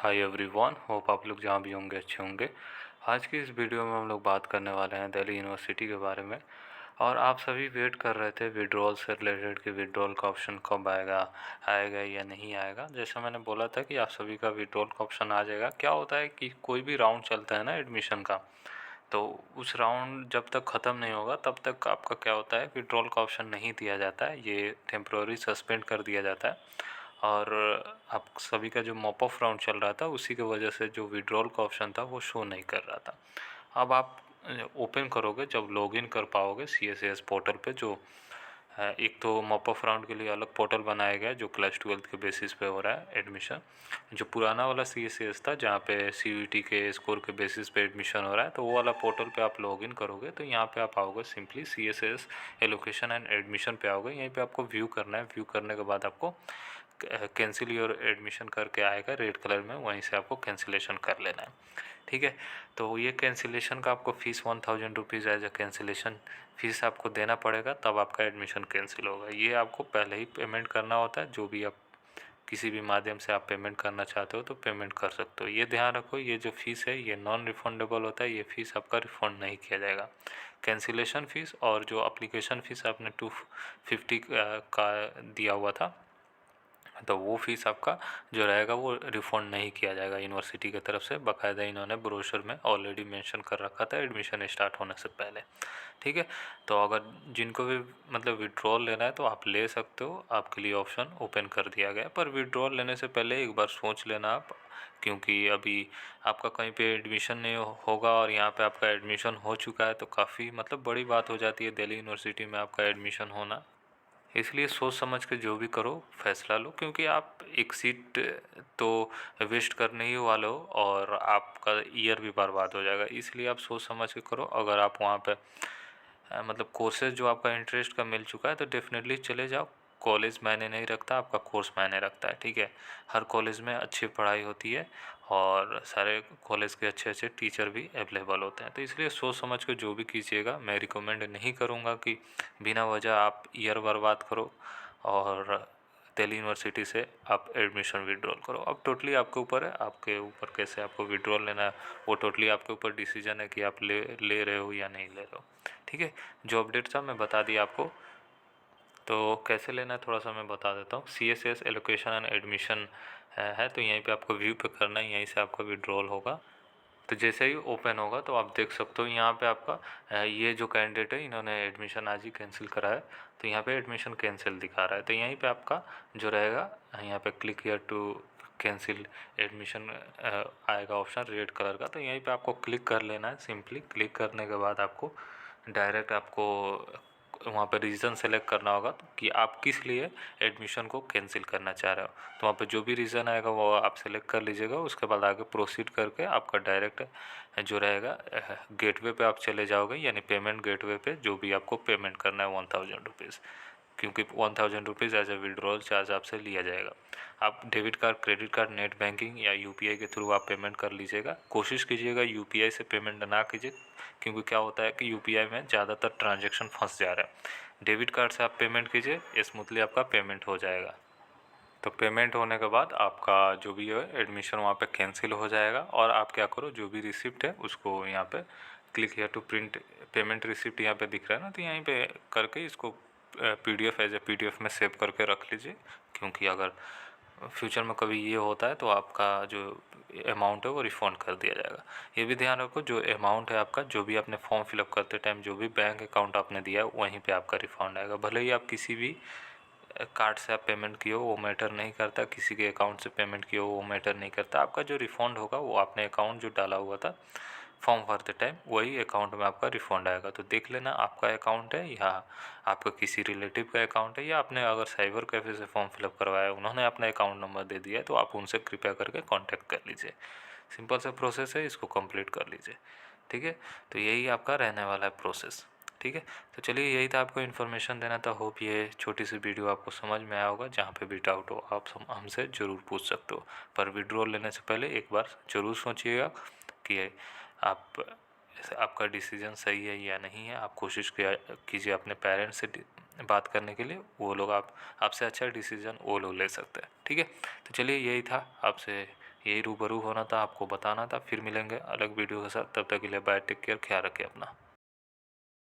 Hi everyone, hope आप लोग जहाँ भी होंगे अच्छे होंगे। आज की इस वीडियो में हम लोग बात करने वाले हैं दिल्ली यूनिवर्सिटी के बारे में। और आप सभी वेट कर रहे थे विड्रॉल से रिलेटेड कि विड्रॉल का ऑप्शन कब आएगा, आएगा या नहीं आएगा। जैसा मैंने बोला था कि आप सभी का विड्रॉल का ऑप्शन आ जाएगा। क्या होता है कि कोई भी राउंड चलता है ना एडमिशन का, तो उस राउंड जब तक ख़त्म नहीं होगा तब तक आपका क्या होता है, विड्रॉल का ऑप्शन नहीं दिया जाता है। ये टेम्प्रोरी सस्पेंड कर दिया जाता है। और आप सभी का जो मॉप ऑफ राउंड चल रहा था उसी की वजह से जो विड्रॉल का ऑप्शन था वो शो नहीं कर रहा था। अब आप ओपन करोगे जब लॉगिन कर पाओगे सी एस एस पोर्टल पे, जो एक तो मॉप ऑफ राउंड के लिए अलग पोर्टल बनाया गया है जो क्लास 12 के बेसिस पे हो रहा है एडमिशन। जो पुराना वाला सी एस एस था जहाँ पे सी यू टी के स्कोर के बेसिस पे एडमिशन हो रहा है, तो वो वाला पोर्टल पे आप लॉगिन करोगे तो यहाँ पे आप आओगे, simply C S S allocation and admission पे आओगे। यहीं पे आपको व्यू करना है। व्यू करने के बाद आपको कैंसिल योर एडमिशन करके आएगा रेड कलर में, वहीं से आपको कैंसिलेशन कर लेना है। ठीक है, तो ये कैंसिलेशन का आपको fees 1000 rupees as a cancellation fees आपको देना पड़ेगा, तब आपका एडमिशन कैंसिल होगा। ये आपको पहले ही पेमेंट करना होता है। जो भी आप किसी भी माध्यम से आप पेमेंट करना चाहते हो तो पेमेंट कर सकते हो। ये ध्यान रखो, ये जो फ़ीस है ये नॉन रिफंडेबल होता है। ये फ़ीस आपका रिफ़ंड नहीं किया जाएगा। कैंसिलेशन फ़ीस और जो अप्लीकेशन फ़ीस आपने 250 का दिया हुआ था, तो वो फ़ीस आपका जो रहेगा वो रिफ़ंड नहीं किया जाएगा यूनिवर्सिटी की तरफ से। बाकायदा इन्होंने ब्रोशर में ऑलरेडी मेंशन कर रखा था एडमिशन स्टार्ट होने से पहले। ठीक है, तो अगर जिनको भी मतलब विड्रॉल लेना है तो आप ले सकते हो, आपके लिए ऑप्शन ओपन कर दिया गया है। पर विड्रॉल लेने से पहले एक बार सोच लेना आप, क्योंकि अभी आपका कहीं पे एडमिशन नहीं होगा और यहाँ पे आपका एडमिशन हो चुका है, तो काफ़ी मतलब बड़ी बात हो जाती है दिल्ली यूनिवर्सिटी में आपका एडमिशन होना। इसलिए सोच समझ के जो भी करो फैसला लो, क्योंकि आप एक सीट तो वेस्ट करने ही वाले हो और आपका ईयर भी बर्बाद हो जाएगा। इसलिए आप सोच समझ के करो। अगर आप वहाँ पे मतलब कोर्सेज जो आपका इंटरेस्ट का मिल चुका है तो डेफिनेटली चले जाओ। कॉलेज मायने नहीं रखता, आपका कोर्स मायने रखता है। ठीक है, हर कॉलेज में अच्छी पढ़ाई होती है और सारे कॉलेज के अच्छे अच्छे टीचर भी अवेलेबल होते हैं। तो इसलिए सोच समझ के जो भी कीजिएगा। मैं रिकमेंड नहीं करूँगा कि बिना वजह आप ईयर बर्बाद करो और दिल्ली यूनिवर्सिटी से आप एडमिशन विड्रॉल करो। अब टोटली आपके ऊपर है, आपके ऊपर कैसे आपको विड्रॉल लेना है, वो टोटली आपके ऊपर डिसीजन है कि आप ले रहे हो या नहीं ले रहे हो। ठीक है, जो अपडेट था मैं बता दिया आपको। तो कैसे लेना है थोड़ा सा मैं बता देता हूँ। C S S allocation and admission है, तो यहीं पे आपको व्यू पे करना है, यहीं से आपका विड्रॉल होगा। तो जैसे ही ओपन होगा तो आप देख सकते हो यहाँ पे आपका ये जो कैंडिडेट है इन्होंने एडमिशन आज ही कैंसिल करा है, तो यहाँ पे एडमिशन कैंसिल दिखा रहा है। तो यहीं पे आपका जो रहेगा, यहाँ पे click here to cancel admission आएगा ऑप्शन रेड कलर का, तो यहीं पे आपको क्लिक कर लेना है। सिंपली क्लिक करने के बाद आपको डायरेक्ट आपको वहाँ पे रीज़न सेलेक्ट करना होगा कि आप किस लिए एडमिशन को कैंसिल करना चाह रहे हो। तो वहाँ पे जो भी रीज़न आएगा वो आप सेलेक्ट कर लीजिएगा। उसके बाद आगे प्रोसीड करके आपका डायरेक्ट जो रहेगा गेटवे पे आप चले जाओगे, यानी पेमेंट गेटवे पे जो भी आपको पेमेंट करना है 1000 रुपीज़, क्योंकि 1000 rupees as a withdrawal charge आपसे लिया जाएगा। आप debit card, credit card, net banking या यूपीआई के थ्रू आप पेमेंट कर लीजिएगा। कोशिश कीजिएगा यूपीआई से पेमेंट ना कीजिए, क्योंकि क्या होता है कि यूपीआई में ज़्यादातर ट्रांजैक्शन फंस जा रहा है। डेबिट कार्ड से आप पेमेंट कीजिए, स्मूथली आपका पेमेंट हो जाएगा। तो पेमेंट होने के बाद आपका जो भी है एडमिशन वहाँ पे कैंसिल हो जाएगा। और आप क्या करो, जो भी रिसिप्ट है उसको यहाँ पे click here to print payment receipt यहाँ पे दिख रहा है ना, तो यहीं पे करके इसको पीडीएफ एज ए पीडीएफ में सेव करके रख लीजिए। क्योंकि अगर फ्यूचर में कभी ये होता है तो आपका जो अमाउंट है वो रिफ़ंड कर दिया जाएगा। ये भी ध्यान रखो, जो अमाउंट है आपका, जो भी आपने फॉर्म फिलअप करते टाइम जो भी बैंक अकाउंट आपने दिया है वहीं पे आपका रिफ़ंड आएगा। भले ही आप किसी भी कार्ड से आप पेमेंट किए हो वो मैटर नहीं करता, किसी के अकाउंट से पेमेंट किए हो वो मैटर नहीं करता। आपका जो रिफ़ंड होगा वो आपने अकाउंट जो डाला हुआ था फॉर्म भरते टाइम वही अकाउंट में आपका रिफ़ंड आएगा। तो देख लेना आपका अकाउंट है या आपका किसी रिलेटिव का अकाउंट है, या आपने अगर साइबर कैफ़े से फॉर्म फिलअप करवाया उन्होंने अपना अकाउंट नंबर दे दिया है तो आप उनसे कृपया करके कॉन्टैक्ट कर लीजिए। सिंपल सा प्रोसेस है, इसको कंप्लीट कर लीजिए। ठीक है, तो यही आपका रहने वाला है प्रोसेस। ठीक है, तो चलिए यही था आपको इन्फॉर्मेशन देना था। होप ये छोटी सी वीडियो आपको समझ में आया होगा। जहाँ पे भी डाउट हो आप हमसे ज़रूर पूछ सकते हो। पर विड्रॉल लेने से पहले एक बार ज़रूर सोचिएगा कि आप आपका डिसीजन सही है या नहीं है। आप कोशिश किया कीजिए अपने पेरेंट्स से बात करने के लिए, वो लोग आपसे अच्छा डिसीजन वो लोग ले सकते हैं। ठीक है, तो चलिए यही था आपसे यही रूबरू होना था, आपको बताना था। फिर मिलेंगे अलग वीडियो के साथ, तब तक के लिए बाय, टेक केयर, ख्याल रखें अपना।